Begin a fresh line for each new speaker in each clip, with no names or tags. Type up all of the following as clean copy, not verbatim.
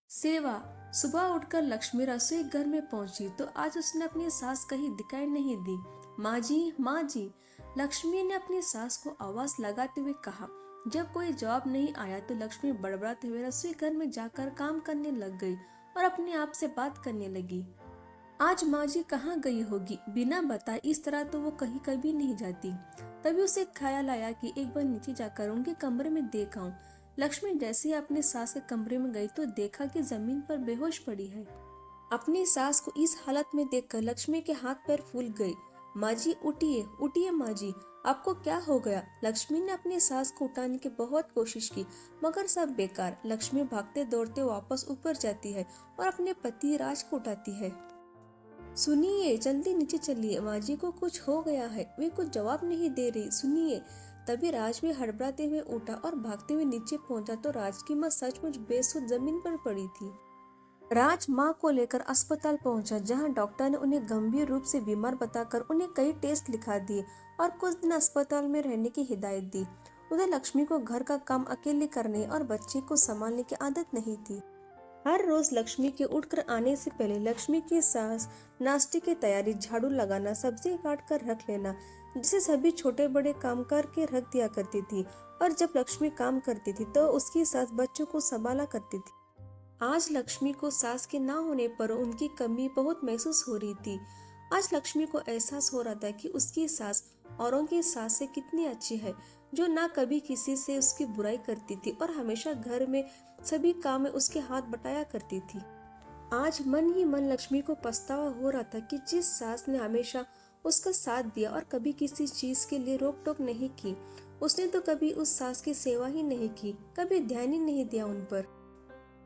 सेवा। सुबह उठकर लक्ष्मी रसोई घर में पहुंची तो आज उसने अपनी सास कहीं दिखाई नहीं दी। माँ जी, माँ जी। लक्ष्मी ने अपनी सास को आवाज लगाते हुए कहा। जब कोई जवाब नहीं आया तो लक्ष्मी बड़बड़ाते हुए रसोई घर में जाकर काम करने लग गई और अपने आप से बात करने लगी। आज माँ जी कहाँ गई होगी, बिना बताए इस तरह तो वो कहीं कभी नहीं जाती। तभी उसे ख्याल आया कि एक बार नीचे जाकर उनके कमरे में देख आऊं। लक्ष्मी जैसे ही अपने सास के कमरे में गई तो देखा कि जमीन पर बेहोश पड़ी है। अपनी सास को इस हालत में देखकर लक्ष्मी के हाथ पैर फूल गए। माँ जी उठिए, उठिए माँ जी, आपको क्या हो गया? लक्ष्मी ने अपनी सास को उठाने की बहुत कोशिश की, मगर सब बेकार। लक्ष्मी भागते दौड़ते वापस ऊपर जाती है और अपने पति राज को उठाती है। सुनिए, जल्दी नीचे चलिए, माँ जी को कुछ हो गया है, वे कुछ जवाब नहीं दे रही, सुनिए। तभी राज भी हड़बड़ाते हुए उठा और भागते हुए नीचे पहुंचा तो राज की माँ सचमुच बेसुध जमीन पर पड़ी थी। राज माँ को लेकर अस्पताल पहुंचा, जहां डॉक्टर ने उन्हें गंभीर रूप से बीमार बताकर उन्हें कई टेस्ट लिखा दिए और कुछ दिन अस्पताल में रहने की हिदायत दी। उधर लक्ष्मी को घर का काम अकेले करने और बच्चे को संभालने की आदत नहीं थी। हर रोज लक्ष्मी के उठकर आने से पहले लक्ष्मी की सास नाश्ते की तैयारी, झाड़ू लगाना, सब्जी काट कर रख लेना, जिसे सभी छोटे बड़े काम करके रख दिया करती थी। और जब लक्ष्मी काम करती थी तो उसकी सास बच्चों को संभाला करती थी। आज लक्ष्मी को सास के ना होने पर उनकी कमी बहुत महसूस हो रही थी। आज लक्ष्मी को एहसास हो रहा था कि उसकी सास औरों की सास से कितनी अच्छी है, जो ना कभी किसी से उसकी बुराई करती थी और हमेशा घर में सभी काम में उसके हाथ बटाया करती थी। आज मन ही मन लक्ष्मी को पछतावा हो रहा था कि जिस सास ने हमेशा उसका साथ दिया और कभी किसी चीज के लिए रोक टोक नहीं की, उसने तो कभी उस सास की सेवा ही नहीं की, कभी ध्यान ही नहीं दिया उन पर।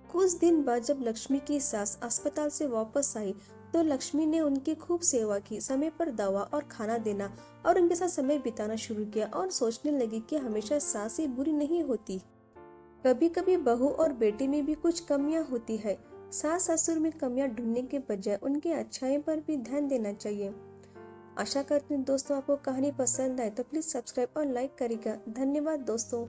कुछ दिन बाद जब लक्ष्मी की सास अस्पताल से वापस आई तो लक्ष्मी ने उनकी खूब सेवा की, समय पर दवा और खाना देना और उनके साथ समय बिताना शुरू किया और सोचने लगी कि हमेशा सास ही बुरी नहीं होती, कभी कभी बहू और बेटी में भी कुछ कमियां होती है। सास ससुर में कमियां ढूंढने के बजाय उनके अच्छाई पर भी ध्यान देना चाहिए। आशा करती हूँ दोस्तों आपको कहानी पसंद आए तो प्लीज सब्सक्राइब और लाइक करिएगा। धन्यवाद दोस्तों।